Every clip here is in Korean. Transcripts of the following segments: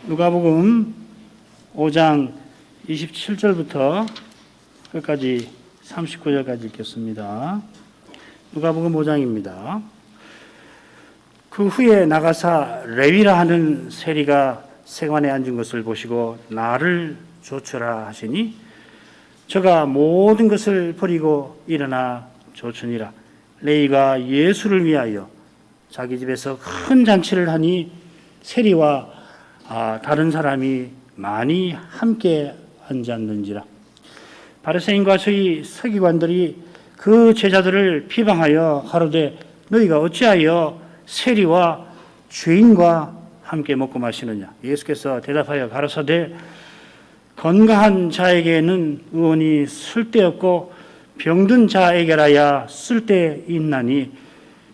누가복음 5장 27절부터 끝까지 39절까지 읽겠습니다. 누가복음 5장입니다. 그 후에 나가사 레위라 하는 세리가 세관에 앉은 것을 보시고 나를 조처라 하시니 저가 모든 것을 버리고 일어나 조처니라. 레위가 예수를 위하여 자기 집에서 큰 잔치를 하니 세리와 다른 사람이 많이 함께 앉았는지라. 바리새인과 저희 서기관들이 그 제자들을 비방하여 가로되 너희가 어찌하여 세리와 죄인과 함께 먹고 마시느냐. 예수께서 대답하여 가라사대 건강한 자에게는 의원이 쓸데없고 병든 자에게라야 쓸데있나니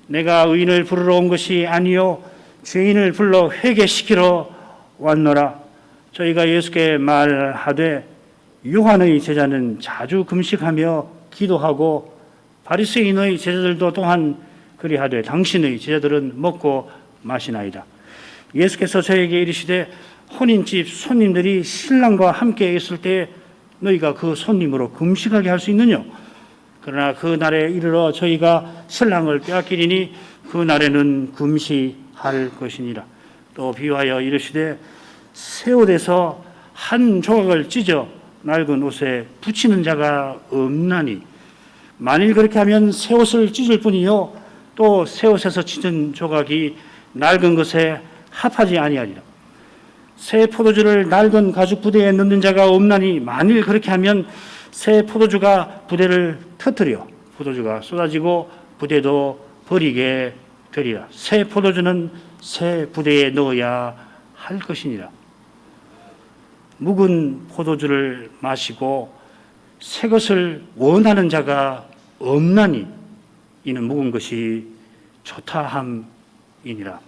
내가 의인을 부르러 온 것이 아니요 죄인을 불러 회개시키러 왔노라. 저희가 예수께 말하되 요한의 제자는 자주 금식하며 기도하고 바리새인의 제자들도 또한 그리하되 당신의 제자들은 먹고 마시나이다. 예수께서 저에게 이르시되 혼인집 손님들이 신랑과 함께 있을 때 너희가 그 손님으로 금식하게 할 수 있느냐? 그러나 그 날에 이르러 저희가 신랑을 빼앗기리니 그 날에는 금식할 것이니라. 또 비유하여 이르시되 새 옷에서 한 조각을 찢어 낡은 옷에 붙이는 자가 없나니 만일 그렇게 하면 새 옷을 찢을 뿐이요 또 새 옷에서 찢은 조각이 낡은 것에 합하지 아니하리라. 새 포도주를 낡은 가죽 부대에 넣는 자가 없나니 만일 그렇게 하면 새 포도주가 부대를 터뜨려 포도주가 쏟아지고 부대도 버리게 되리라. 새 포도주는 새 부대에 넣어야 할 것이니라. 묵은 포도주를 마시고 새 것을 원하는 자가 없나니 이는 묵은 것이 좋다 함이니라.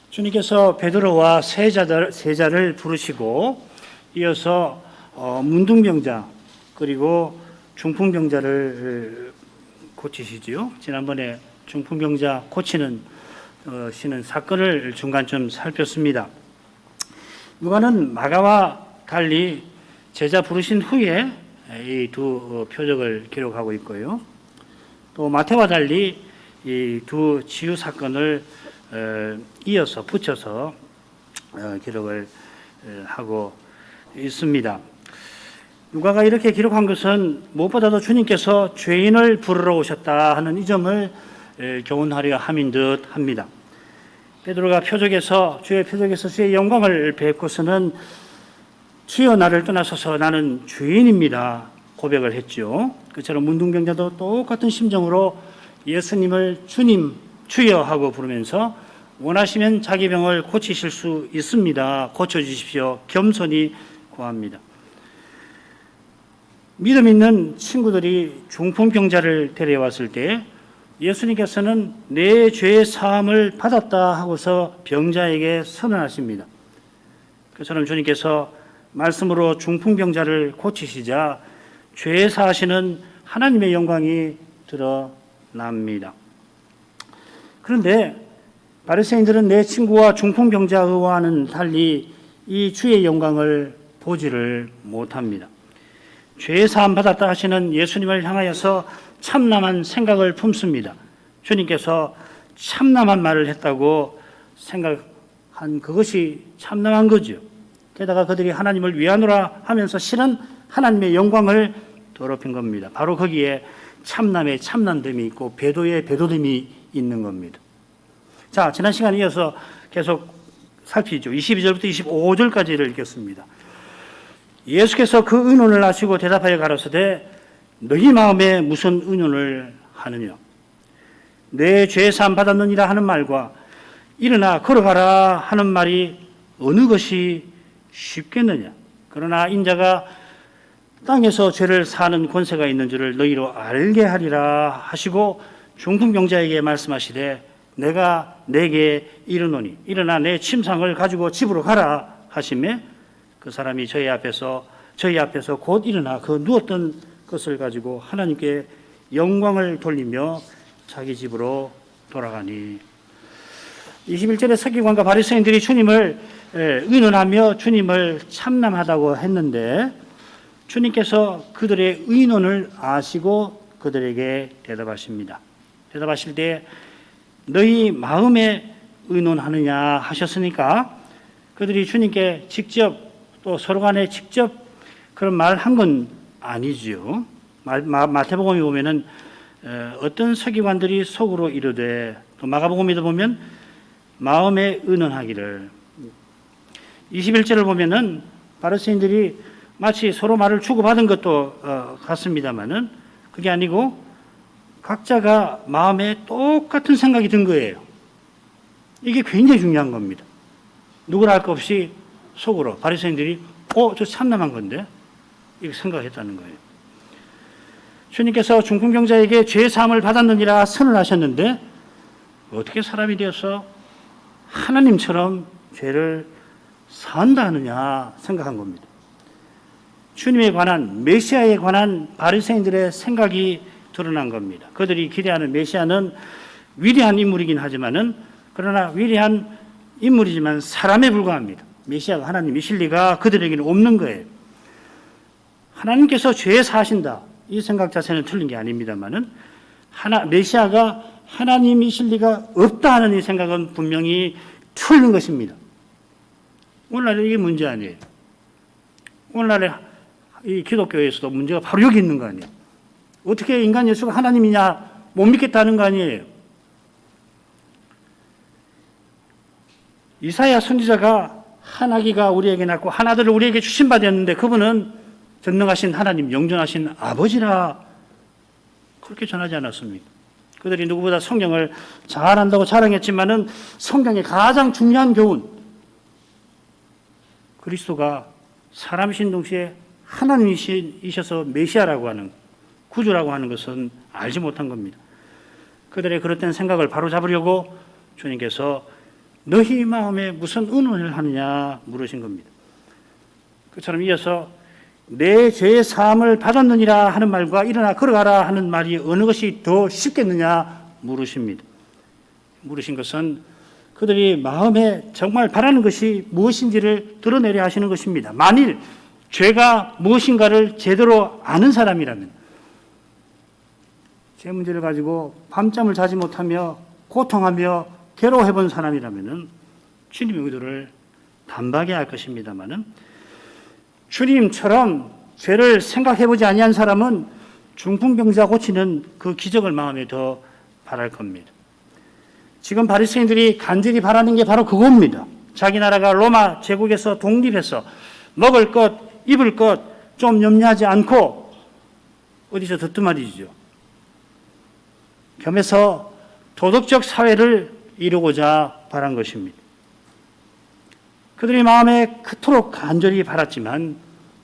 주님께서 베드로와 세자를 부르시고 이어서 문둥병자 그리고 중풍병자를 고치시지요. 지난번에 중풍병자 고치는 사건을 중간쯤 살폈습니다. 누가는 마가와 달리 제자 부르신 후에 이 두 표적을 기록하고 있고요. 또 마태와 달리 이 두 치유 사건을 이어서 붙여서 기록을 하고 있습니다. 누가가 이렇게 기록한 것은 무엇보다도 주님께서 죄인을 부르러 오셨다 하는 이 점을 교훈하려 함인 듯 합니다. 베드로가 주의 표적에서 주의 영광을 뵙고서는 주여 나를 떠나소서 나는 죄인입니다 고백을 했죠. 그처럼 문둥병자도 똑같은 심정으로 예수님을 주님 주여 하고 부르면서 원하시면 자기 병을 고치실 수 있습니다. 고쳐주십시오. 겸손히 구합니다. 믿음 있는 친구들이 중풍병자를 데려왔을 때 예수님께서는 내 죄의 사함을 받았다 하고서 병자에게 선언하십니다. 그처럼 주님께서 말씀으로 중풍병자를 고치시자 죄 사하시는 하나님의 영광이 드러납니다. 그런데 바리새인들은 내 친구와 중풍병자와는 달리 이 주의 영광을 보지를 못합니다. 죄 사함 받았다 하시는 예수님을 향하여서 참남한 생각을 품습니다. 주님께서 참남한 말을 했다고 생각한 그것이 참남한 거죠. 게다가 그들이 하나님을 위하노라 하면서 실은 하나님의 영광을 더럽힌 겁니다. 바로 거기에 참남의 참남됨이 있고 배도의 배도됨이 있는 겁니다. 자, 지난 시간에 이어서 계속 살피죠. 22절부터 25절까지를 읽겠습니다. 예수께서 그 의논을 아시고 대답하여 가라사대 너희 마음에 무슨 의논을 하느냐? 내 죄 사함 받았느니라 하는 말과 일어나 걸어가라 하는 말이 어느 것이 쉽겠느냐? 그러나 인자가 땅에서 죄를 사는 권세가 있는 줄을 너희로 알게 하리라 하시고 중풍병자에게 말씀하시되 내가 내게 이르노니 일어나 내 침상을 가지고 집으로 가라 하시매 그 사람이 저희 앞에서 곧 일어나 그 누웠던 것을 가지고 하나님께 영광을 돌리며 자기 집으로 돌아가니 21절에 서기관과 바리새인들이 주님을 의논하며 주님을 참남하다고 했는데 주님께서 그들의 의논을 아시고 그들에게 대답하십니다. 대답하실 때 너희 마음에 의논하느냐 하셨으니까 그들이 주님께 직접 또 서로 간에 직접 그런 말을 한 건 아니지요. 마태복음에 보면은 어떤 서기관들이 속으로 이르되 또 마가복음에도 보면 마음에 의논하기를 21절을 보면은 바리새인들이 마치 서로 말을 주고받은 것도 같습니다만은 그게 아니고 각자가 마음에 똑같은 생각이 든 거예요. 이게 굉장히 중요한 겁니다. 누구라 할 것 없이 속으로 바리새인들이 저 참남한 건데 이렇게 생각했다는 거예요. 주님께서 중풍병자에게 죄 사함을 받았느니라 선언하셨는데 어떻게 사람이 되어서 하나님처럼 죄를 사한다 하느냐 생각한 겁니다. 주님에 관한 메시아에 관한 바리새인들의 생각이 드러난 겁니다. 그들이 기대하는 메시아는 위대한 인물이긴 하지만은 그러나 위대한 인물이지만 사람에 불과합니다. 메시아가 하나님이실 리가 그들에게는 없는 거예요. 하나님께서 죄 사하신다 이 생각 자체는 틀린 게 아닙니다만은 메시아가 하나님이실 리가 없다 하는 이 생각은 분명히 틀린 것입니다. 오늘날에 이게 문제 아니에요. 오늘날에 이 기독교에서도 문제가 바로 여기 있는 거 아니에요. 어떻게 인간 예수가 하나님이냐 못 믿겠다는 거 아니에요. 이사야 선지자가 한 아기가 우리에게 낳고 한 아들을 우리에게 주신 바 되었는데 그분은 전능하신 하나님, 영존하신 아버지라 그렇게 전하지 않았습니까? 그들이 누구보다 성경을 잘한다고 자랑했지만은 성경의 가장 중요한 교훈 그리스도가 사람이신 동시에 하나님이셔서 메시아라고 하는 구주라고 하는 것은 알지 못한 겁니다. 그들의 그릇된 생각을 바로잡으려고 주님께서 너희 마음에 무슨 의논을 하느냐 물으신 겁니다. 그처럼 이어서 내 죄의 사함을 받았느니라 하는 말과 일어나 걸어가라 하는 말이 어느 것이 더 쉽겠느냐 물으십니다. 물으신 것은 그들이 마음에 정말 바라는 것이 무엇인지를 드러내려 하시는 것입니다. 만일 죄가 무엇인가를 제대로 아는 사람이라면 죄 문제를 가지고 밤잠을 자지 못하며 고통하며 괴로워해 본 사람이라면 주님의 의도를 단박에 알 것입니다만은 주님처럼 죄를 생각해 보지 아니한 사람은 중풍병자 고치는 그 기적을 마음에 더 바랄 겁니다. 지금 바리새인들이 간절히 바라는 게 바로 그겁니다. 자기 나라가 로마 제국에서 독립해서 먹을 것, 입을 것 좀 염려하지 않고 어디서 듣던 말이죠. 겸해서 도덕적 사회를 이루고자 바란 것입니다. 그들이 마음에 그토록 간절히 바랐지만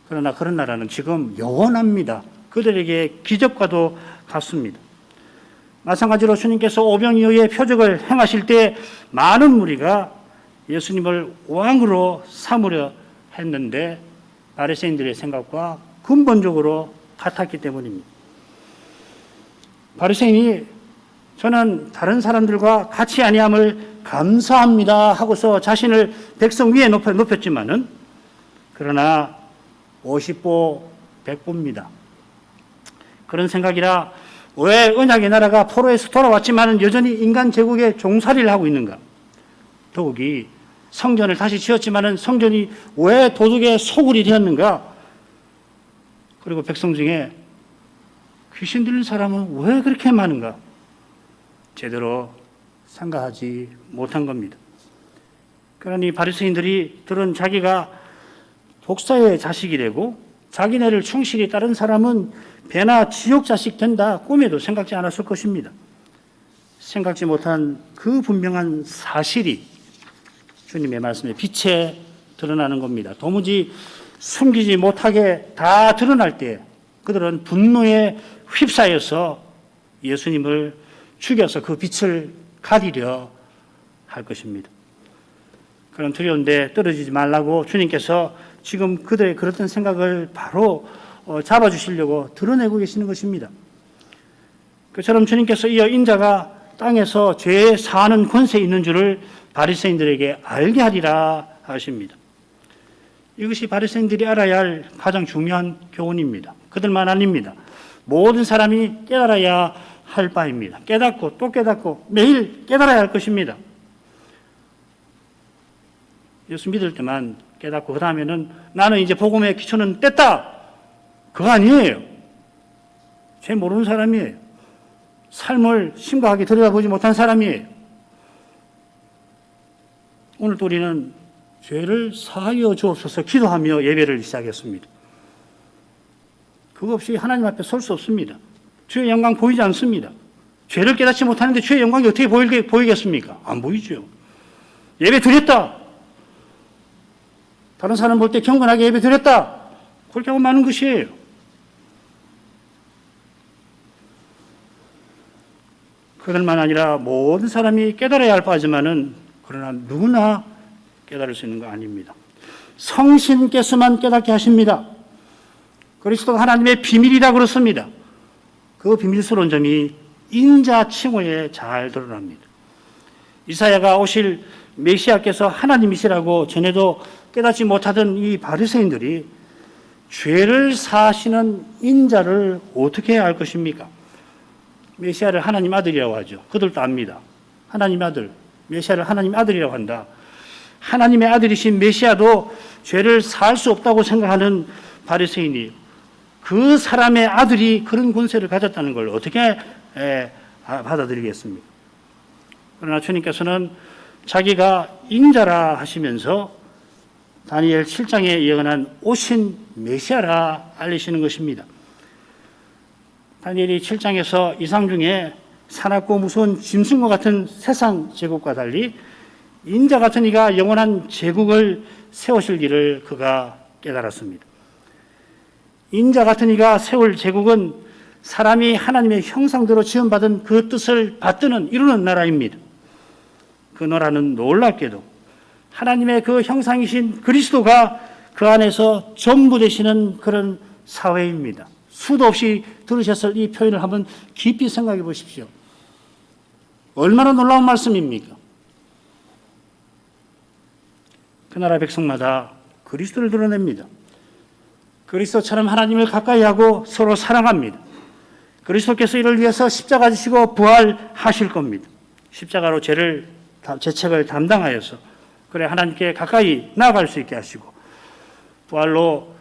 그러나 그런 나라는 지금 영원합니다. 그들에게 기적과도 같습니다. 마찬가지로 주님께서 오병 이후에 표적을 행하실 때 많은 무리가 예수님을 왕으로 삼으려 했는데 바리새인들의 생각과 근본적으로 같았기 때문입니다. 바리새인이 저는 다른 사람들과 같이 아니함을 감사합니다 하고서 자신을 백성 위에 높였지만은 그러나 50보 100보입니다. 그런 생각이라 왜 언약의 나라가 포로에서 돌아왔지만은 여전히 인간 제국의 종살이를 하고 있는가? 더욱이 성전을 다시 지었지만은 성전이 왜 도둑의 소굴이 되었는가? 그리고 백성 중에 귀신 들린 사람은 왜 그렇게 많은가? 제대로 생각하지 못한 겁니다. 그러니 바리새인들이 들은 자기가 독사의 자식이 되고 자기네를 충실히 따른 사람은 배나 지옥 자식 된다 꿈에도 생각지 않았을 것입니다. 생각지 못한 그 분명한 사실이 주님의 말씀에 빛에 드러나는 겁니다. 도무지 숨기지 못하게 다 드러날 때 그들은 분노에 휩싸여서 예수님을 죽여서 그 빛을 가리려 할 것입니다. 그런 두려운데 떨어지지 말라고 주님께서 지금 그들의 그랬던 생각을 바로 잡아주시려고 드러내고 계시는 것입니다. 그처럼 주님께서 이어 인자가 땅에서 죄 사하는 권세 있는 줄을 바리새인들에게 알게 하리라 하십니다. 이것이 바리새인들이 알아야 할 가장 중요한 교훈입니다. 그들만 아닙니다. 모든 사람이 깨달아야 할 바입니다. 깨닫고 또 깨닫고 매일 깨달아야 할 것입니다. 예수 믿을 때만 깨닫고 그 다음에는 나는 이제 복음의 기초는 뗐다. 그거 아니에요. 죄 모르는 사람이에요. 삶을 심각하게 들여다보지 못한 사람이에요. 오늘도 우리는 죄를 사하여 주옵소서 기도하며 예배를 시작했습니다. 그거 없이 하나님 앞에 설 수 없습니다. 주의 영광 보이지 않습니다. 죄를 깨닫지 못하는데 주의 영광이 어떻게 보이겠습니까? 안 보이죠. 예배 드렸다. 다른 사람 볼 때 경건하게 예배 드렸다. 그렇게 하고 마는 것이에요. 그들만 아니라 모든 사람이 깨달아야 할 바지만은 그러나 누구나 깨달을 수 있는 거 아닙니다. 성신께서만 깨닫게 하십니다. 그리스도가 하나님의 비밀이라 그렇습니다. 그 비밀스러운 점이 인자 칭호에 잘 드러납니다. 이사야가 오실 메시아께서 하나님이시라고 전에도 깨닫지 못하던 이 바리새인들이 죄를 사하시는 인자를 어떻게 해야 할 것입니까? 메시아를 하나님 아들이라고 하죠. 그들도 압니다. 하나님 아들, 메시아를 하나님 아들이라고 한다. 하나님의 아들이신 메시아도 죄를 사할 수 없다고 생각하는 바리새인이 그 사람의 아들이 그런 권세를 가졌다는 걸 어떻게 받아들이겠습니까? 그러나 주님께서는 자기가 인자라 하시면서 다니엘 7장에 예언한 오신 메시아라 알리시는 것입니다. 다니엘이 7장에서 이상 중에 사납고 무서운 짐승과 같은 세상 제국과 달리 인자 같은 이가 영원한 제국을 세우실 일을 그가 깨달았습니다. 인자 같은 이가 세울 제국은 사람이 하나님의 형상대로 지음받은 그 뜻을 받드는 이루는 나라입니다. 그 나라는 놀랍게도 하나님의 그 형상이신 그리스도가 그 안에서 전부 되시는 그런 사회입니다. 수도 없이 들으셨을 이 표현을 한번 깊이 생각해 보십시오. 얼마나 놀라운 말씀입니까? 그 나라 백성마다 그리스도를 드러냅니다. 그리스도처럼 하나님을 가까이 하고 서로 사랑합니다. 그리스도께서 이를 위해서 십자가 지시고 부활하실 겁니다. 십자가로 죄책을 담당하여서 그래 하나님께 가까이 나아갈 수 있게 하시고 부활로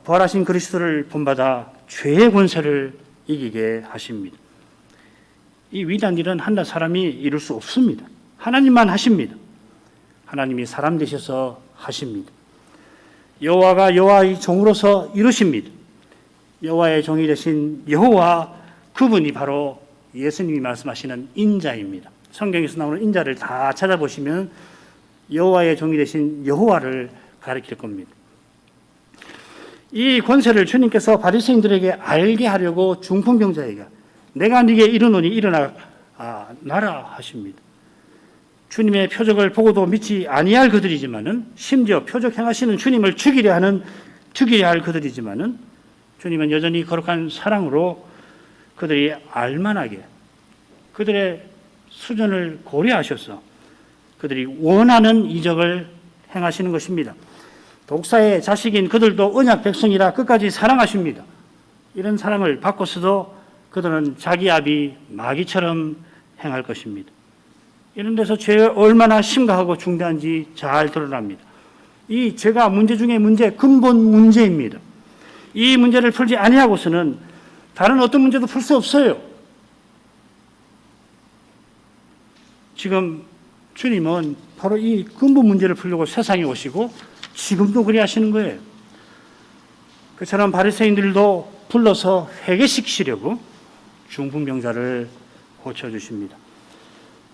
부활하신 그리스도를 본받아 죄의 권세를 이기게 하십니다. 이 위대한 일은 한낱 사람이 이룰 수 없습니다. 하나님만 하십니다. 하나님이 사람 되셔서 하십니다. 여호와가 여호와의 종으로서 이루십니다. 여호와의 종이 되신 여호와 그분이 바로 예수님이 말씀하시는 인자입니다. 성경에서 나오는 인자를 다 찾아보시면 여호와의 종이 되신 여호와를 가리킬 겁니다. 이 권세를 주님께서 바리새인들에게 알게 하려고 중풍병자에게 내가 네게 이르노니 일어나 나라 하십니다. 주님의 표적을 보고도 믿지 아니할 그들이지만은 심지어 표적 행하시는 주님을 죽이려 할 그들이지만은 주님은 여전히 거룩한 사랑으로 그들이 알만하게 그들의 수준을 고려하셔서 그들이 원하는 이적을 행하시는 것입니다. 독사의 자식인 그들도 언약 백성이라 끝까지 사랑하십니다. 이런 사랑을 받고서도 그들은 자기 아비 마귀처럼 행할 것입니다. 이런 데서 죄가 얼마나 심각하고 중대한지 잘 드러납니다. 이 죄가 문제 중에 문제, 근본 문제입니다. 이 문제를 풀지 아니하고서는 다른 어떤 문제도 풀 수 없어요. 지금 주님은 바로 이 근본 문제를 풀려고 세상에 오시고 지금도 그리 하시는 거예요. 그처럼 바리새인들도 불러서 회개시키시려고 중풍병자를 고쳐주십니다.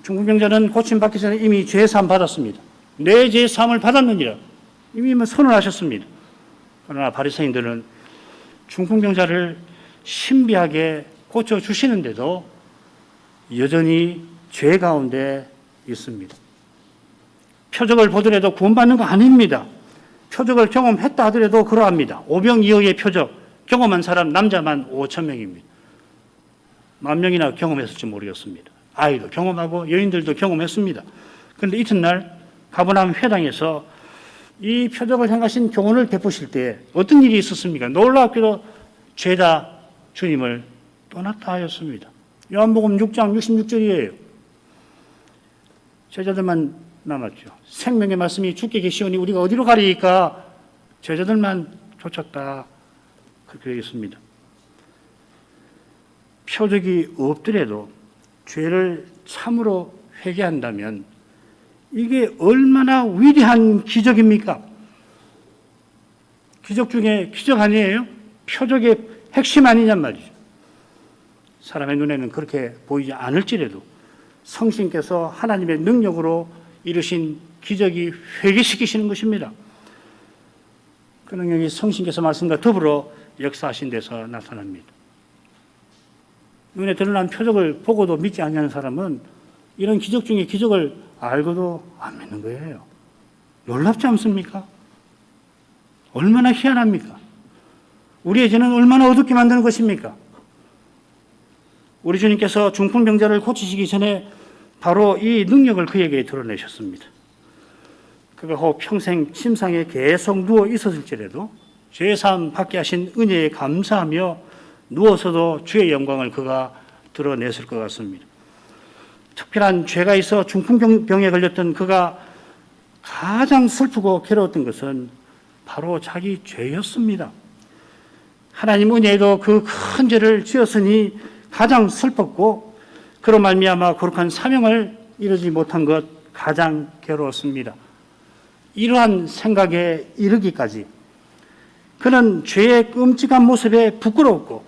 중풍병자는 고침받기 전에 이미 죄사함 받았습니다. 내 죄사함을 받았느니라 이미 선언하셨습니다. 그러나 바리새인들은 중풍병자를 신비하게 고쳐주시는데도 여전히 죄 가운데 있습니다. 표적을 보더라도 구원받는 거 아닙니다. 표적을 경험했다 하더라도 그러합니다. 오병이어의 표적, 경험한 사람 남자만 5천 명입니다. 10,000명이나 경험했을지 모르겠습니다. 아이도 경험하고 여인들도 경험했습니다. 그런데 이튿날 가버나움 회당에서 이 표적을 행하신 교훈을 베푸실 때 어떤 일이 있었습니까? 놀랍게도 죄다 주님을 떠났다 하였습니다. 요한복음 6장 66절이에요. 제자들만 남았죠. 생명의 말씀이 주께 계시오니 우리가 어디로 가리이까? 제자들만 쫓았다. 그렇게 되어 있습니다. 표적이 없더라도 죄를 참으로 회개한다면 이게 얼마나 위대한 기적입니까? 기적 중에 기적 아니에요? 표적의 핵심 아니냔 말이죠. 사람의 눈에는 그렇게 보이지 않을지라도 성신께서 하나님의 능력으로 이루신 기적이 회개시키시는 것입니다. 그 능력이 성신께서 말씀과 더불어 역사하신 데서 나타납니다. 눈에 드러난 표적을 보고도 믿지 않는 사람은 이런 기적 중에 기적을 알고도 안 믿는 거예요. 놀랍지 않습니까? 얼마나 희한합니까? 우리의 죄는 얼마나 어둡게 만드는 것입니까? 우리 주님께서 중풍병자를 고치시기 전에 바로 이 능력을 그에게 드러내셨습니다. 그가 혹 평생 침상에 계속 누워 있었을지라도 죄사함 받게 하신 은혜에 감사하며 누워서도 주의 영광을 그가 드러냈을 것 같습니다. 특별한 죄가 있어 중풍병에 걸렸던 그가 가장 슬프고 괴로웠던 것은 바로 자기 죄였습니다. 하나님 은혜에도 그 큰 죄를 지었으니 가장 슬펐고 그로 말미암아 거룩한 사명을 이루지 못한 것 가장 괴로웠습니다. 이러한 생각에 이르기까지 그는 죄의 끔찍한 모습에 부끄러웠고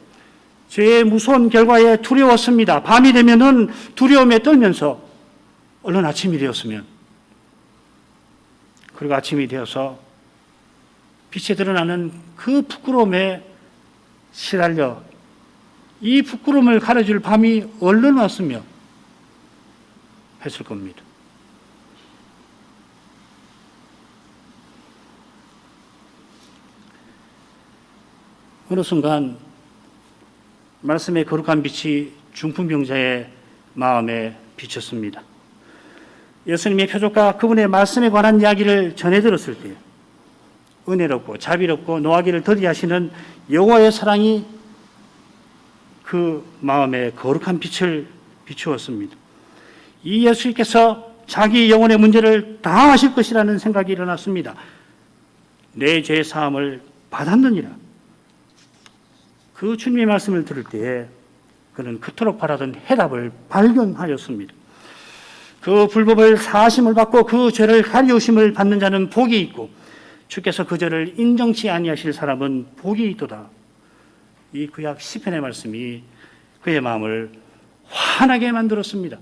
죄의 무서운 결과에 두려웠습니다. 밤이 되면은 두려움에 떨면서 얼른 아침이 되었으면 그리고 아침이 되어서 빛에 드러나는 그 부끄러움에 시달려 이 부끄러움을 가려줄 밤이 얼른 왔으며 했을 겁니다. 어느 순간 말씀의 거룩한 빛이 중풍병자의 마음에 비쳤습니다. 예수님의 표적과 그분의 말씀에 관한 이야기를 전해 들었을 때 은혜롭고 자비롭고 노하기를 더디하시는 여호와의 사랑이 그 마음에 거룩한 빛을 비추었습니다. 이 예수님께서 자기 영혼의 문제를 다 아실 것이라는 생각이 일어났습니다. 내 죄 사함을 받았느니라. 그 주님의 말씀을 들을 때에 그는 그토록 바라던 해답을 발견하였습니다. 그 불법을 사하심을 받고 그 죄를 가리우심을 받는 자는 복이 있고 주께서 그 죄를 인정치 아니하실 사람은 복이 있도다. 이 구약 시편의 말씀이 그의 마음을 환하게 만들었습니다.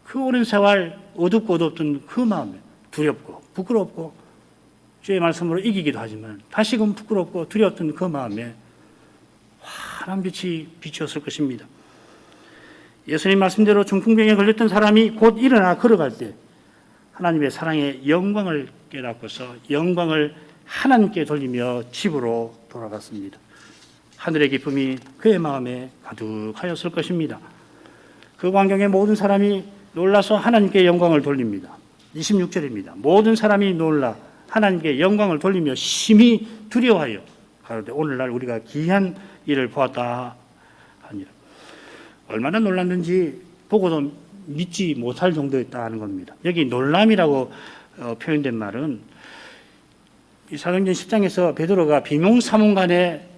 그 오랜 세월 어둡고 어둡던 그 마음에 두렵고 부끄럽고 주의 말씀으로 이기기도 하지만 다시금 부끄럽고 두려웠던 그 마음에 환한 빛이 비추었을 것입니다. 예수님 말씀대로 중풍병에 걸렸던 사람이 곧 일어나 걸어갈 때 하나님의 사랑의 영광을 깨닫고서 영광을 하나님께 돌리며 집으로 돌아갔습니다. 하늘의 기쁨이 그의 마음에 가득하였을 것입니다. 그 광경에 모든 사람이 놀라서 하나님께 영광을 돌립니다. 26절입니다. 모든 사람이 놀라 하나님께 영광을 돌리며 심히 두려워하여 가로되 오늘날 우리가 기이한 일을 보았다 하니라. 얼마나 놀랐는지 보고도 믿지 못할 정도였다는 겁니다. 여기 놀람이라고 표현된 말은 이 사도행전 10장에서 베드로가 비몽사몽간에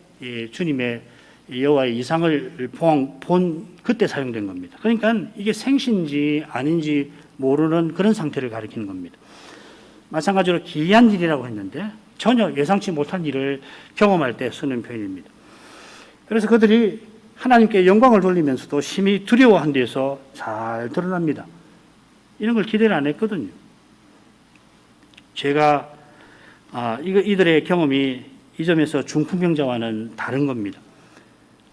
주님의 여호와의 이상을 본 그때 사용된 겁니다. 그러니까 이게 생신지 아닌지 모르는 그런 상태를 가리키는 겁니다. 마찬가지로 기이한 일이라고 했는데 전혀 예상치 못한 일을 경험할 때 쓰는 표현입니다. 그래서 그들이 하나님께 영광을 돌리면서도 심히 두려워한 데서 잘 드러납니다. 이런 걸 기대를 안 했거든요. 제가 이들의 경험이 이 점에서 중풍병자와는 다른 겁니다.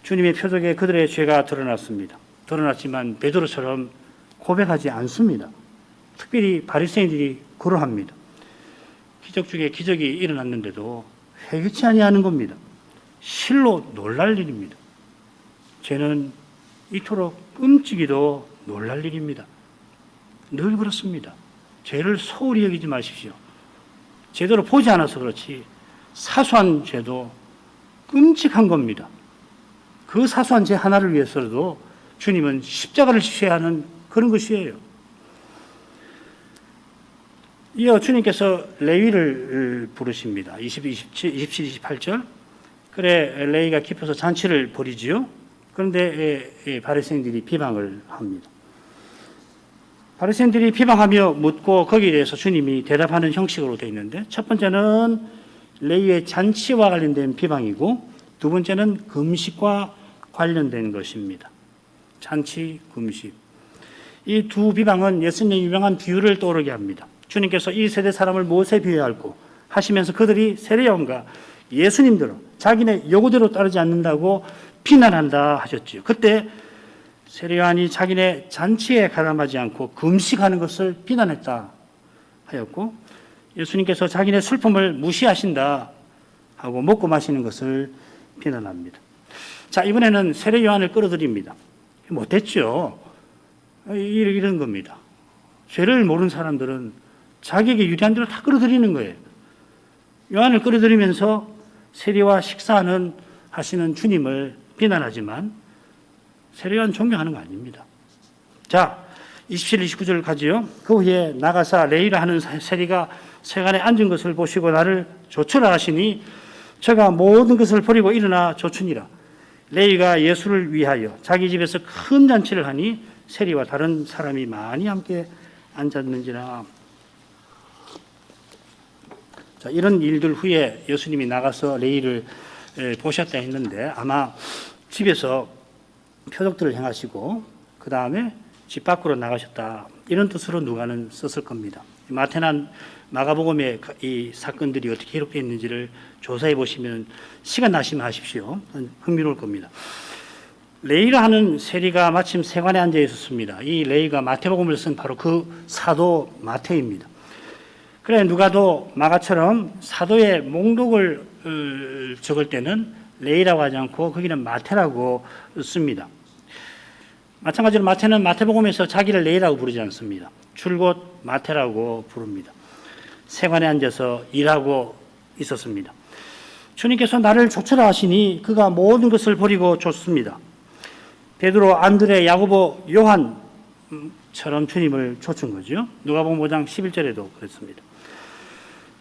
주님의 표적에 그들의 죄가 드러났습니다. 드러났지만 베드로처럼 고백하지 않습니다. 특별히 바리새인들이 그러합니다. 기적 중에 기적이 일어났는데도 회개치 아니하는 겁니다. 실로 놀랄 일입니다. 죄는 이토록 끔찍이도 놀랄 일입니다. 늘 그렇습니다. 죄를 소홀히 여기지 마십시오. 제대로 보지 않아서 그렇지 사소한 죄도 끔찍한 겁니다. 그 사소한 죄 하나를 위해서라도 주님은 십자가를 지셔야 하는 그런 것이에요. 이어 주님께서 레위를 부르십니다. 27, 28절. 그래 레위가 깊어서 잔치를 벌이지요. 그런데 바리새인들이 비방을 합니다. 바리새인들이 비방하며 묻고 거기에 대해서 주님이 대답하는 형식으로 되어 있는데, 첫 번째는 레위의 잔치와 관련된 비방이고, 두 번째는 금식과 관련된 것입니다. 잔치, 금식. 이 두 비방은 예수님의 유명한 비유를 떠오르게 합니다. 주님께서 이 세대 사람을 무엇에 비유할고 하시면서 그들이 세례요한과 예수님대로 자기네 요구대로 따르지 않는다고 비난한다 하셨지요. 그때 세례요한이 자기네 잔치에 가담하지 않고 금식하는 것을 비난했다 하였고, 예수님께서 자기네 슬픔을 무시하신다 하고 먹고 마시는 것을 비난합니다. 자, 이번에는 세례요한을 끌어들입니다. 못했죠. 이런 겁니다. 죄를 모르는 사람들은 자기에게 유리한 대로 다 끌어들이는 거예요. 요한을 끌어들이면서 세례와 식사하는 하시는 주님을 비난하지만 세례요한 존경하는 거 아닙니다. 자, 27, 29절 가지요. 그 후에 나가사 레위라 하는 세리가 세간에 앉은 것을 보시고 나를 조추라 하시니 저가 모든 것을 버리고 일어나 조추니라. 레위가 예수를 위하여 자기 집에서 큰 잔치를 하니 세리와 다른 사람이 많이 함께 앉았는지라. 자, 이런 일들 후에 예수님이 나가서 레위를 보셨다 했는데, 아마 집에서 표적들을 행하시고 그 다음에 집 밖으로 나가셨다, 이런 뜻으로 누가는 썼을 겁니다. 마태나 마가복음에 이 사건들이 어떻게 기록되어 있는지를 조사해 보시면 시간 나시면 하십시오. 흥미로울 겁니다. 레위라 하는 세리가 마침 세관에 앉아 있었습니다. 이 레위가 마태복음을 쓴 바로 그 사도 마태입니다. 그래 누가도 마가처럼 사도의 목록을 적을 때는 레위라고 하지 않고 거기는 마태라고 씁니다. 마찬가지로 마태는 마태복음에서 자기를 레위라고 부르지 않습니다. 줄곧 마태라고 부릅니다. 세관에 앉아서 일하고 있었습니다. 주님께서 나를 조추라 하시니 그가 모든 것을 버리고 줬습니다. 베드로, 안드레, 야고보, 요한처럼 주님을 쫓은 거죠. 누가복음 5장 11절에도 그랬습니다.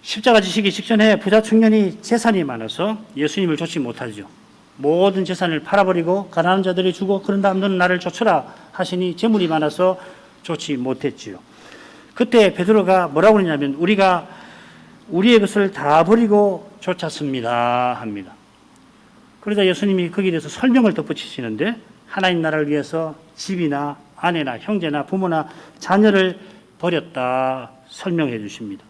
십자가 지시기 직전에 부자 청년이 재산이 많아서 예수님을 쫓지 못하죠. 모든 재산을 팔아버리고 가난한 자들이 주고 그런 다음 너는 나를 쫓으라 하시니 재물이 많아서 쫓지 못했지요. 그때 베드로가 뭐라고 그러냐면 우리가 우리의 것을 다 버리고 쫓았습니다 합니다. 그러자 예수님이 거기에 대해서 설명을 덧붙이시는데, 하나님 나라를 위해서 집이나 아내나 형제나 부모나 자녀를 버렸다 설명해 주십니다.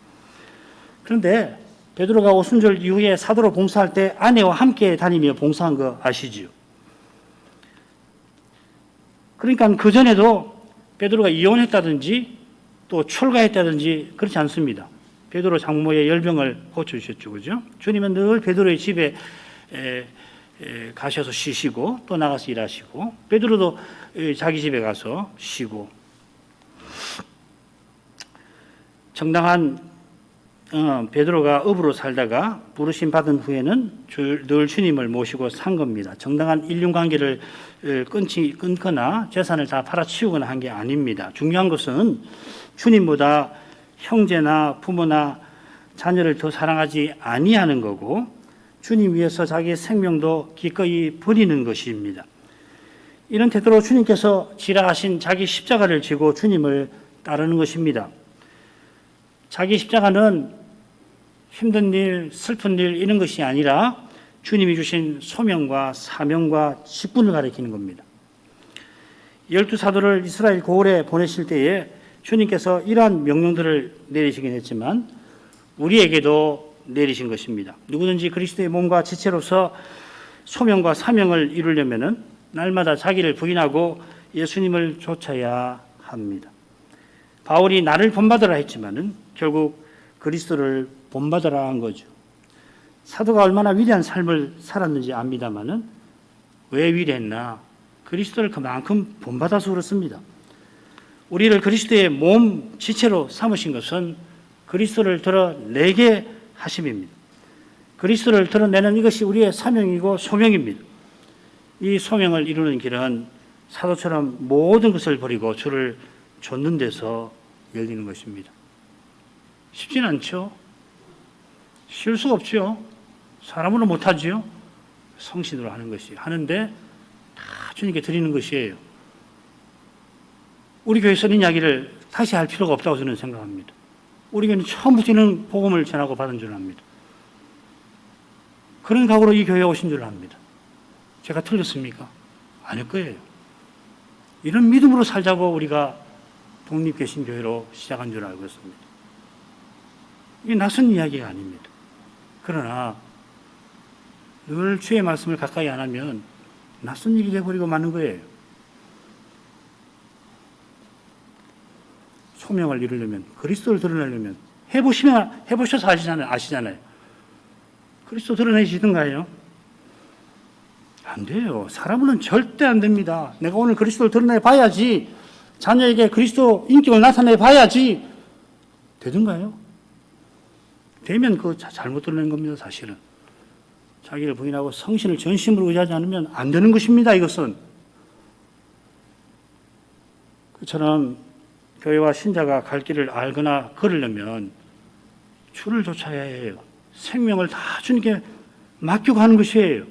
그런데 베드로가 오순절 이후에 사도로 봉사할 때 아내와 함께 다니며 봉사한 거 아시지요? 그러니까 그전에도 베드로가 이혼했다든지 또 출가했다든지 그렇지 않습니다. 베드로 장모의 열병을 고쳐주셨죠. 그죠? 주님은 늘 베드로의 집에 가셔서 쉬시고 또 나가서 일하시고, 베드로도 자기 집에 가서 쉬고, 정당한 베드로가 업으로 살다가 부르심 받은 후에는 늘 주님을 모시고 산 겁니다. 정당한 인륜관계를 끊거나 재산을 다 팔아치우거나 한 게 아닙니다. 중요한 것은 주님보다 형제나 부모나 자녀를 더 사랑하지 아니하는 거고, 주님 위해서 자기의 생명도 기꺼이 버리는 것입니다. 이런 태도로 주님께서 지라하신 자기 십자가를 지고 주님을 따르는 것입니다. 자기 십자가는 힘든 일, 슬픈 일 이런 것이 아니라 주님이 주신 소명과 사명과 직분을 가리키는 겁니다. 12사도를 이스라엘 고을에 보내실 때에 주님께서 이러한 명령들을 내리시긴 했지만 우리에게도 내리신 것입니다. 누구든지 그리스도의 몸과 지체로서 소명과 사명을 이루려면 날마다 자기를 부인하고 예수님을 쫓아야 합니다. 바울이 나를 본받으라 했지만은 결국 그리스도를 본받으라 한 거죠. 사도가 얼마나 위대한 삶을 살았는지 압니다마는 왜 위대했나? 그리스도를 그만큼 본받아서 그렇습니다. 우리를 그리스도의 몸 지체로 삼으신 것은 그리스도를 드러내게 하심입니다. 그리스도를 드러내는 이것이 우리의 사명이고 소명입니다. 이 소명을 이루는 길은 사도처럼 모든 것을 버리고 주를 좇는 데서 열리는 것입니다. 쉽진 않죠. 쉬울 수가 없죠. 사람으로 못하지요. 성신으로 하는 것이 하는데 다 주님께 드리는 것이에요. 우리 교회에서는 이야기를 다시 할 필요가 없다고 저는 생각합니다. 우리 교회는 처음부터 이런 복음을 전하고 받은 줄 압니다. 그런 각오로 이 교회에 오신 줄 압니다. 제가 틀렸습니까? 아닐 거예요. 이런 믿음으로 살자고 우리가 독립개신교회로 시작한 줄 알고 있습니다. 이게 낯선 이야기가 아닙니다. 그러나 늘 주의 말씀을 가까이 안 하면 낯선 일이 되어버리고 마는 거예요. 소명을 이루려면, 그리스도를 드러내려면 해보셔서 아시잖아요. 그리스도 드러내시던가요? 안 돼요. 사람은 절대 안 됩니다. 내가 오늘 그리스도를 드러내봐야지, 자녀에게 그리스도 인격을 나타내봐야지 되던가요? 되면 그거 잘못 드러낸 겁니다. 사실은 자기를 부인하고 성신을 전심으로 의지하지 않으면 안 되는 것입니다. 이것은 그처럼 교회와 신자가 갈 길을 알거나 걸으려면 주를 쫓아야 해요. 생명을 다 주님께 맡기고 하는 것이에요.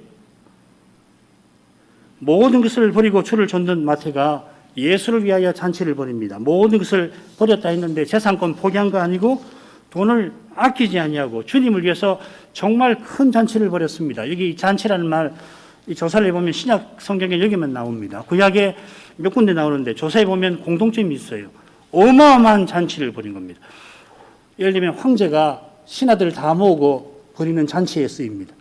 모든 것을 버리고 주를 좇는 마태가 예수를 위하여 잔치를 벌입니다. 모든 것을 버렸다 했는데 재산권 포기한 거 아니고 돈을 아끼지 아니하고 주님을 위해서 정말 큰 잔치를 벌였습니다. 여기 잔치라는 말, 이 조사를 해보면 신약 성경에 여기만 나옵니다. 구약에 몇 군데 나오는데 조사해 보면 공통점이 있어요. 어마어마한 잔치를 벌인 겁니다. 예를 들면 황제가 신하들을 다 모으고 벌이는 잔치에 쓰입니다.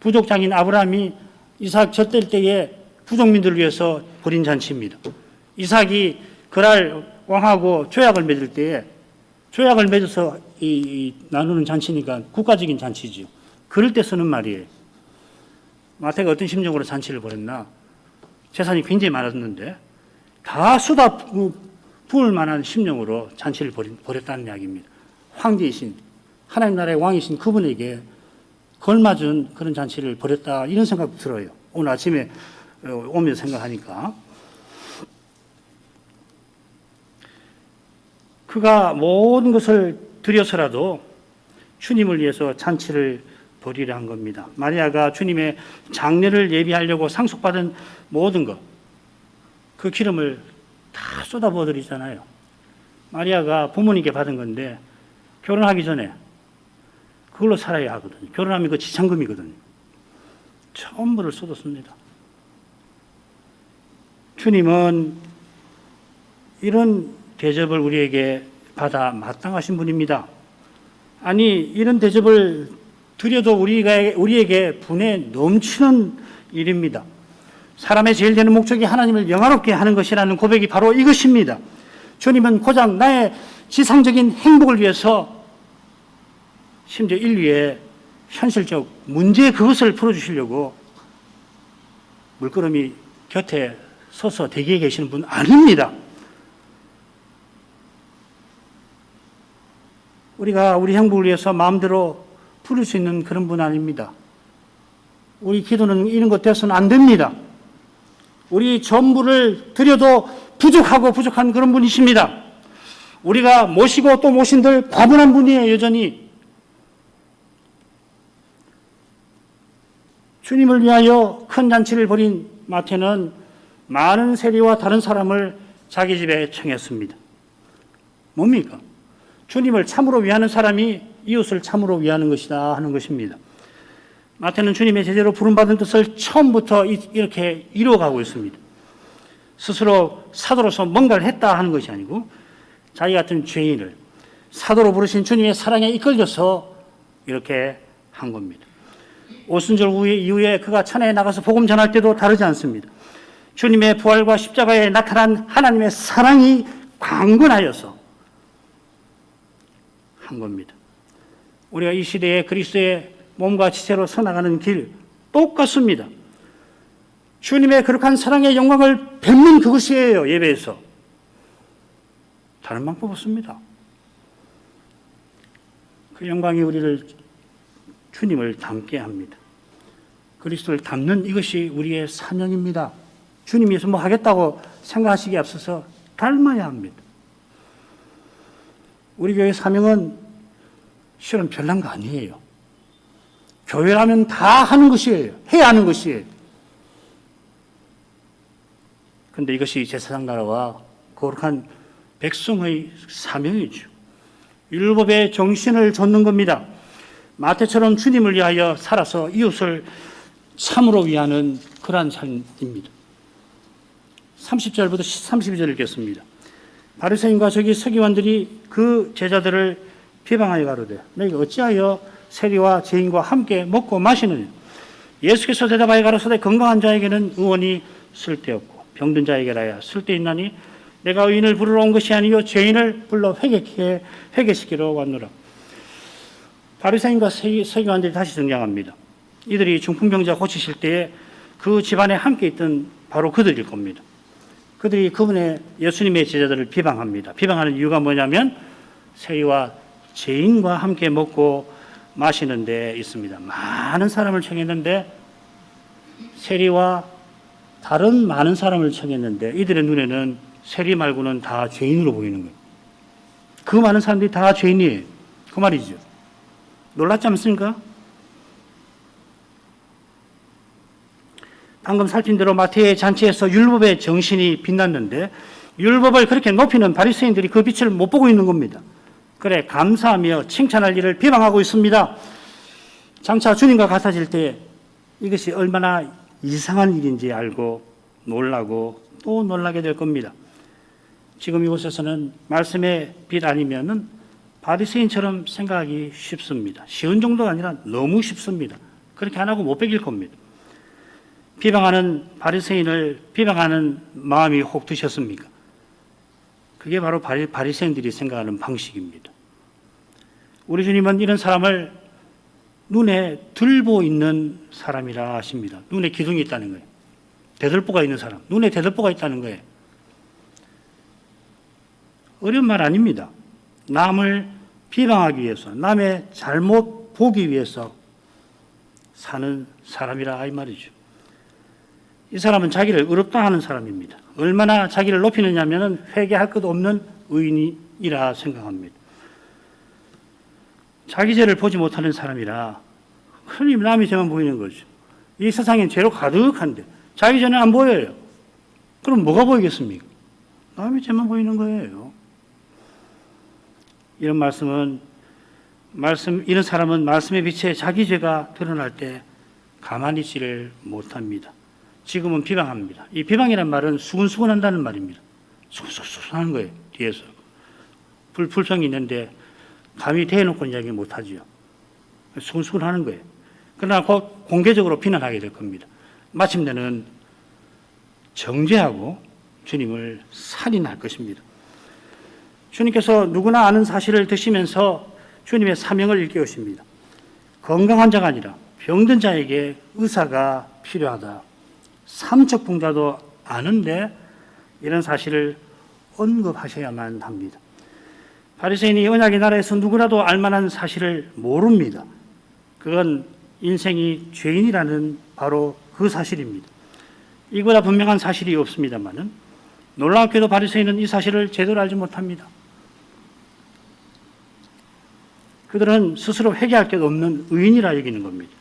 부족장인 아브라함이 이삭 젖될 때에 부족민들을 위해서 벌인 잔치입니다. 이삭이 그랄 왕하고 조약을 맺을 때에 조약을 맺어서 나누는 잔치니까 국가적인 잔치죠. 그럴 때 쓰는 말이에요. 마태가 어떤 심정으로 잔치를 벌였나? 재산이 굉장히 많았는데 다 쏟아 부을 만한 심령으로 잔치를 벌였다는 이야기입니다. 황제이신 하나님 나라의 왕이신 그분에게 걸맞은 그런 잔치를 벌였다, 이런 생각도 들어요. 오늘 아침에 오면서 생각하니까. 그가 모든 것을 들여서라도 주님을 위해서 잔치를 벌이려 한 겁니다. 마리아가 주님의 장례를 예비하려고 상속받은 모든 것, 그 기름을 다 쏟아부어 드리잖아요. 마리아가 부모님께 받은 건데 결혼하기 전에 그걸로 살아야 하거든요. 결혼하면 그 지참금이거든요. 전부를 쏟았습니다. 주님은 이런 대접을 우리에게 받아 마땅하신 분입니다. 아니, 이런 대접을 드려도 우리에게 분에 넘치는 일입니다. 사람의 제일 되는 목적이 하나님을 영화롭게 하는 것이라는 고백이 바로 이것입니다. 주님은 고작 나의 지상적인 행복을 위해서 심지어 인류의 현실적 문제 그것을 풀어주시려고 물끄러미 곁에 서서 대기해 계시는 분 아닙니다. 우리가 우리 행복을 위해서 마음대로 부를 수 있는 그런 분 아닙니다. 우리 기도는 이런 것 돼서는 안 됩니다. 우리 전부를 드려도 부족한 그런 분이십니다. 우리가 모시고 또 모신들 과분한 분이에요, 여전히. 주님을 위하여 큰 잔치를 벌인 마태는 많은 세리와 다른 사람을 자기 집에 청했습니다. 뭡니까? 주님을 참으로 위하는 사람이 이웃을 참으로 위하는 것이다 하는 것입니다. 마태는 주님의 제자로 부름받은 뜻을 처음부터 이렇게 이루어가고 있습니다. 스스로 사도로서 뭔가를 했다 하는 것이 아니고 자기 같은 죄인을 사도로 부르신 주님의 사랑에 이끌려서 이렇게 한 겁니다. 오순절 이후에 그가 천하에 나가서 복음 전할 때도 다르지 않습니다. 주님의 부활과 십자가에 나타난 하나님의 사랑이 강건하여서 한 겁니다. 우리가 이 시대에 그리스도의 몸과 지체로 서나가는 길 똑같습니다. 주님의 거룩한 사랑의 영광을 뵙는 그것이에요. 예배에서. 다른 방법 없습니다. 그 영광이 우리를 주님을 닮게 합니다. 그리스도를 닮는 이것이 우리의 사명입니다. 주님께서 뭐 하겠다고 생각하시기에 앞서서 닮아야 합니다. 우리 교회 사명은 실은 별난 거 아니에요. 교회라면 다 하는 것이에요. 해야 하는 것이에요. 그런데 이것이 제사장 나라와 거룩한 백성의 사명이죠. 율법의 정신을 좇는 겁니다. 마태처럼 주님을 위하여 살아서 이웃을 참으로 위하는 그러한 삶입니다. 30절부터 32절 읽겠습니다. 바리새인과 서기관들이 그 제자들을 비방하여 가로되 너희가 어찌하여 세리와 죄인과 함께 먹고 마시느냐. 예수께서 대답하여 가로되 건강한 자에게는 의원이 쓸데없고 병든 자에게라야 쓸데있나니 내가 의인을 부르러 온 것이 아니요 죄인을 불러 회개시키러 왔노라. 바리새인과 서기관들이 다시 등장합니다. 이들이 중풍병자 고치실 때에 그 집안에 함께 있던 바로 그들일 겁니다. 그들이 예수님의 제자들을 비방합니다. 비방하는 이유가 뭐냐면 세리와 죄인과 함께 먹고 마시는 데 있습니다. 많은 사람을 청했는데 세리와 다른 많은 사람을 청했는데 이들의 눈에는 세리 말고는 다 죄인으로 보이는 거예요. 그 많은 사람들이 다 죄인이에요. 그 말이죠. 놀랍지 않습니까? 방금 살핀 대로 마태의 잔치에서 율법의 정신이 빛났는데 율법을 그렇게 높이는 바리새인들이 그 빛을 못 보고 있는 겁니다. 그래 감사하며 칭찬할 일을 비방하고 있습니다. 장차 주님과 같아질 때 이것이 얼마나 이상한 일인지 알고 놀라고 또 놀라게 될 겁니다. 지금 이곳에서는 말씀의 빛 아니면은 바리새인처럼 생각하기 쉽습니다. 쉬운 정도가 아니라 너무 쉽습니다. 그렇게 안 하고 못 베길 겁니다. 비방하는 바리새인을 비방하는 마음이 혹 드셨습니까? 그게 바로 바리새인들이 생각하는 방식입니다. 우리 주님은 이런 사람을 눈에 들보 있는 사람이라 하십니다. 눈에 기둥이 있다는 거예요. 대들보가 있는 사람. 눈에 대들보가 있다는 거예요. 어려운 말 아닙니다. 남을 비방하기 위해서, 남의 잘못 보기 위해서 사는 사람이라 이 말이죠. 이 사람은 자기를 의롭다 하는 사람입니다. 얼마나 자기를 높이느냐 하면 회개할 것 없는 의인이라 생각합니다. 자기 죄를 보지 못하는 사람이라 흔히 남의 죄만 보이는 거죠. 이 세상엔 죄로 가득한데 자기 죄는 안 보여요. 그럼 뭐가 보이겠습니까? 남의 죄만 보이는 거예요. 이런 사람은 말씀의 빛에 자기 죄가 드러날 때 가만히 있지를 못합니다. 지금은 비방합니다. 이 비방이란 말은 수근수근한다는 말입니다. 수근수근하는 거예요. 뒤에서. 불평이 있는데 감히 대놓고 이야기 못하지요. 수근수근하는 거예요. 그러나 곧 공개적으로 비난하게 될 겁니다. 마침내는 정죄하고 주님을 살인할 것입니다. 주님께서 누구나 아는 사실을 드시면서 주님의 사명을 일깨우십니다. 건강한 자가 아니라 병든 자에게 의사가 필요하다. 삼척봉자도 아는데 이런 사실을 언급하셔야만 합니다. 바리새인이 언약의 나라에서 누구라도 알만한 사실을 모릅니다. 그건 인생이 죄인이라는 바로 그 사실입니다. 이보다 분명한 사실이 없습니다만은 놀랍게도 바리새인은 이 사실을 제대로 알지 못합니다. 그들은 스스로 회개할 게 없는 의인이라 여기는 겁니다.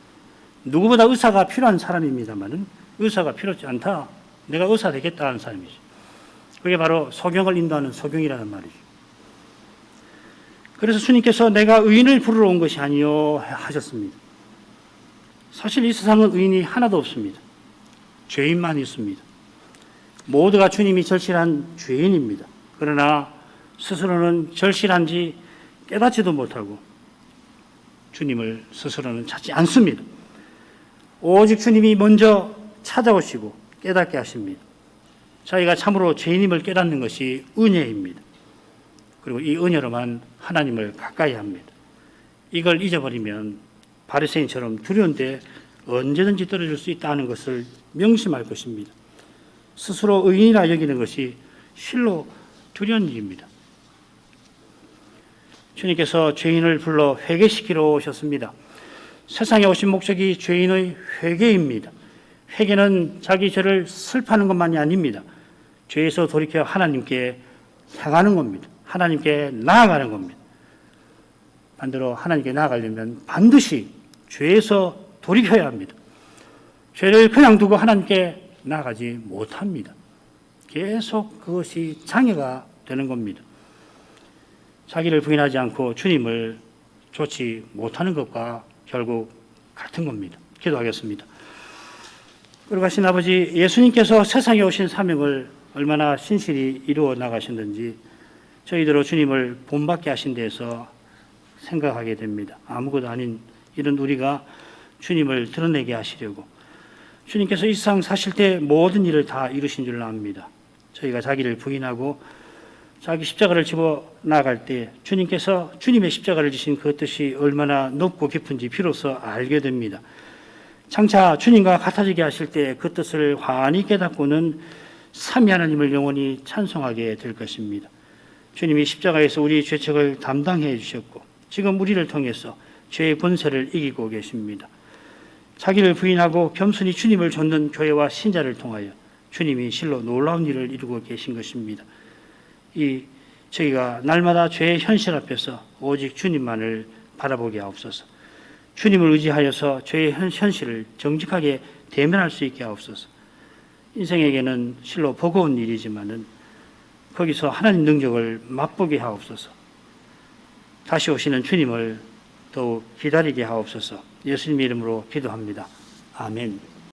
누구보다 의사가 필요한 사람입니다만은 의사가 필요하지 않다. 내가 의사 되겠다는 사람이지. 그게 바로 소경을 인도하는 소경이라는 말이죠. 그래서 주님께서 내가 의인을 부르러 온 것이 아니요 하셨습니다. 사실 이 세상은 의인이 하나도 없습니다. 죄인만 있습니다. 모두가 주님이 절실한 죄인입니다. 그러나 스스로는 절실한지 깨닫지도 못하고 주님을 스스로는 찾지 않습니다. 오직 주님이 먼저 찾아오시고 깨닫게 하십니다. 자기가 참으로 죄인임을 깨닫는 것이 은혜입니다. 그리고 이 은혜로만 하나님을 가까이 합니다. 이걸 잊어버리면 바리새인처럼 두려운데 언제든지 떨어질 수 있다는 것을 명심할 것입니다. 스스로 의인이라 여기는 것이 실로 두려운 일입니다. 주님께서 죄인을 불러 회개시키러 오셨습니다. 세상에 오신 목적이 죄인의 회개입니다. 회개는 자기 죄를 슬퍼하는 것만이 아닙니다. 죄에서 돌이켜 하나님께 향하는 겁니다. 하나님께 나아가는 겁니다. 반대로 하나님께 나아가려면 반드시 죄에서 돌이켜야 합니다. 죄를 그냥 두고 하나님께 나아가지 못합니다. 계속 그것이 장애가 되는 겁니다. 자기를 부인하지 않고 주님을 좇지 못하는 것과 결국 같은 겁니다. 기도하겠습니다. 거룩하신 아버지, 예수님께서 세상에 오신 사명을 얼마나 신실히 이루어 나가셨는지 저희들로 주님을 본받게 하신 데에서 생각하게 됩니다. 아무것도 아닌 이런 우리가 주님을 드러내게 하시려고 주님께서 이 세상 사실 때 모든 일을 다 이루신 줄 압니다. 저희가 자기를 부인하고 자기 십자가를 집어 나갈 때 주님께서 주님의 십자가를 지신 그 뜻이 얼마나 높고 깊은지 비로소 알게 됩니다. 장차 주님과 같아지게 하실 때 그 뜻을 환히 깨닫고는 삼위 하나님을 영원히 찬송하게 될 것입니다. 주님이 십자가에서 우리 죄책을 담당해 주셨고 지금 우리를 통해서 죄의 권세를 이기고 계십니다. 자기를 부인하고 겸손히 주님을 좇는 교회와 신자를 통하여 주님이 실로 놀라운 일을 이루고 계신 것입니다. 저희가 날마다 죄의 현실 앞에서 오직 주님만을 바라보게 하옵소서. 주님을 의지하여서 죄의 현실을 정직하게 대면할 수 있게 하옵소서. 인생에게는 실로 버거운 일이지만은 거기서 하나님 능력을 맛보게 하옵소서. 다시 오시는 주님을 더욱 기다리게 하옵소서. 예수님의 이름으로 기도합니다. 아멘.